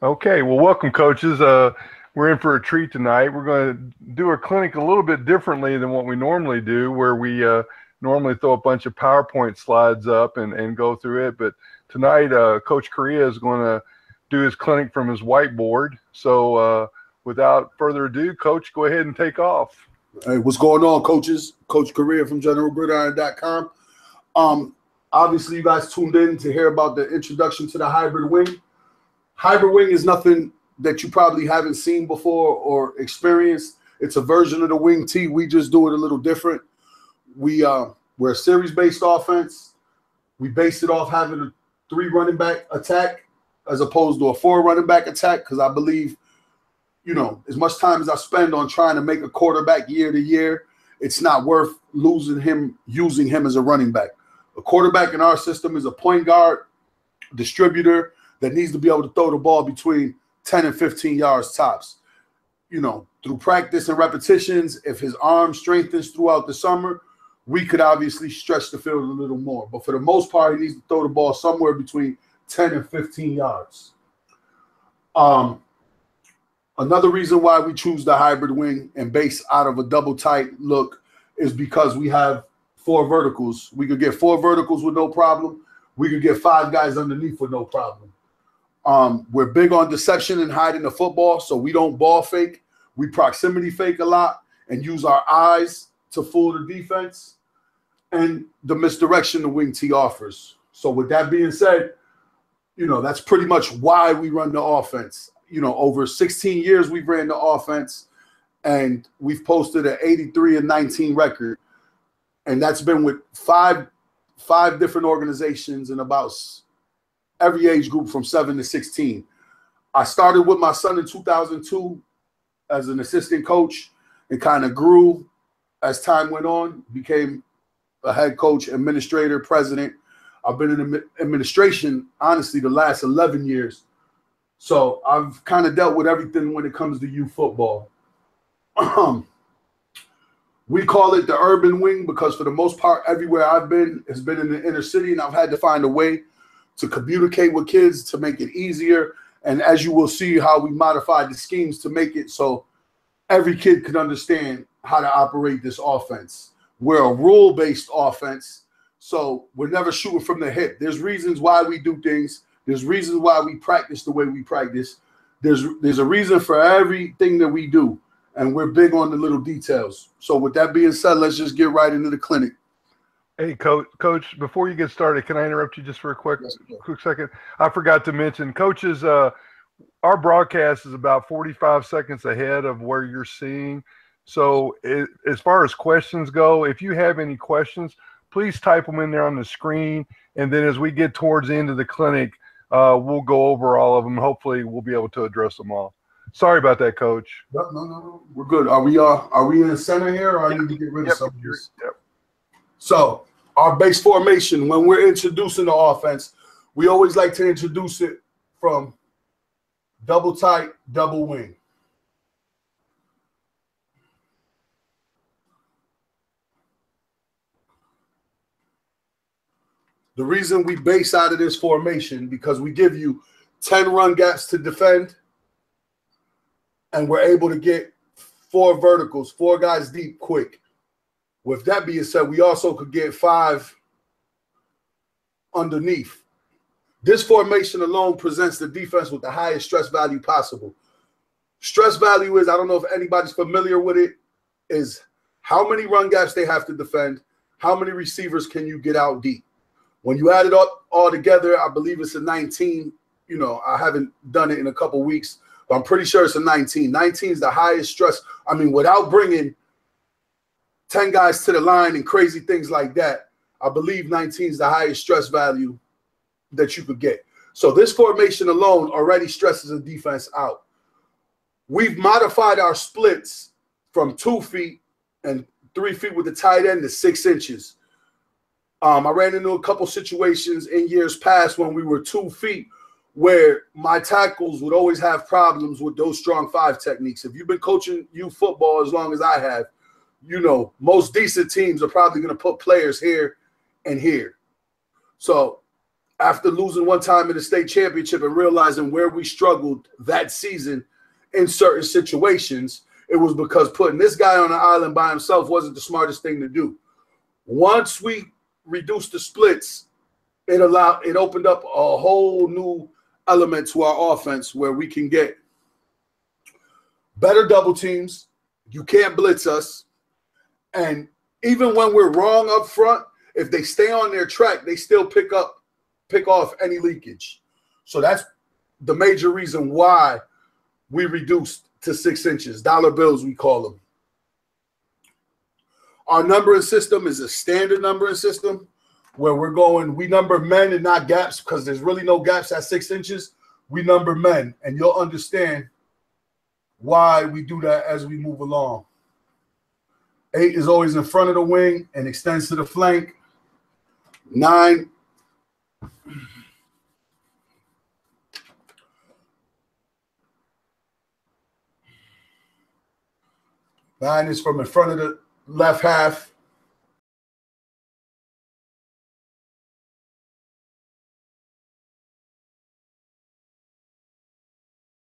Okay, well, welcome, coaches. We're in for a treat tonight. We're going to do our clinic a little bit differently than what we normally do, where we normally throw a bunch of PowerPoint slides up and go through it. But tonight, Coach Correa is going to do his clinic from his whiteboard. So without further ado, Coach, go ahead and take off. Hey, what's going on, coaches? Coach Correa from GeneralGridiron.com. Obviously, you guys tuned in to hear about the introduction to the hybrid wing. Hybrid wing is nothing that you probably haven't seen before or experienced. It's a version of the wing T. We just do it a little different. We're a series-based offense. We base it off having a 3 running back attack as opposed to a 4 running back attack, because I believe, you know, as much time as I spend on trying to make a quarterback year to year, it's not worth using him as a running back. A quarterback in our system is a point guard, distributor, that needs to be able to throw the ball between 10 and 15 yards tops. You know, through practice and repetitions, if his arm strengthens throughout the summer, we could obviously stretch the field a little more. But for the most part, he needs to throw the ball somewhere between 10 and 15 yards. Another reason why we choose the hybrid wing and base out of a double tight look is because we have 4 verticals. We could get 4 verticals with no problem. We could get 5 guys underneath with no problem. We're big on deception and hiding the football, so we don't ball fake. We proximity fake a lot and use our eyes to fool the defense and the misdirection the wing T offers. So with that being said, you know, that's pretty much why we run the offense. You know, over 16 years we've ran the offense, and we've posted an 83-19 record, and that's been with five different organizations in about every age group from 7 to 16. I started with my son in 2002 as an assistant coach and kind of grew as time went on, became a head coach, administrator, president. I've been in administration, honestly, the last 11 years. So I've kind of dealt with everything when it comes to youth football. We call it the urban wing because for the most part, everywhere I've been has been in the inner city, and I've had to find a way to communicate with kids to make it easier. And as you will see how we modified the schemes to make it so every kid can understand how to operate this offense. We're a rule-based offense, so we're never shooting from the hip. There's reasons why we do things. There's reasons why we practice the way we practice. There's a reason for everything that we do, and we're big on the little details. So with that being said, let's just get right into the clinic. Hey, Coach, before you get started, can I interrupt you just for a quick second? I forgot to mention, coaches, our broadcast is about 45 seconds ahead of where you're seeing. So as far as questions go, if you have any questions, please type them in there on the screen. And then as we get towards the end of the clinic, we'll go over all of them. Hopefully we'll be able to address them all. Sorry about that, Coach. No. We're good. Are we in the center here, or I need to get rid of some of this? Yep. So our base formation, when we're introducing the offense, we always like to introduce it from double tight, double wing. The reason we base out of this formation, because we give you 10 run gaps to defend, and we're able to get 4 verticals, 4 guys deep quick. With that being said, we also could get 5 underneath. This formation alone presents the defense with the highest stress value possible. Stress value is, I don't know if anybody's familiar with it, is how many run gaps they have to defend, how many receivers can you get out deep. When you add it up all together, I believe it's a 19. You know, I haven't done it in a couple weeks, but I'm pretty sure it's a 19. 19 is the highest stress. I mean, without bringing 10 guys to the line and crazy things like that, I believe 19 is the highest stress value that you could get. So this formation alone already stresses a defense out. We've modified our splits from 2 feet and 3 feet with the tight end to 6 inches. I ran into a couple situations in years past when we were 2 feet where my tackles would always have problems with those strong 5 techniques. If you've been coaching youth football as long as I have, you know, most decent teams are probably going to put players here and here. So after losing one time in the state championship and realizing where we struggled that season in certain situations, it was because putting this guy on the island by himself wasn't the smartest thing to do. Once we reduced the splits, it opened up a whole new element to our offense where we can get better double teams. You can't blitz us. And even when we're wrong up front, if they stay on their track, they still pick off any leakage. So that's the major reason why we reduced to 6 inches. Dollar bills, we call them. Our numbering system is a standard numbering system where we number men and not gaps, because there's really no gaps at 6 inches. We number men, and you'll understand why we do that as we move along. 8 is always in front of the wing and extends to the flank. 9 is from in front of the left half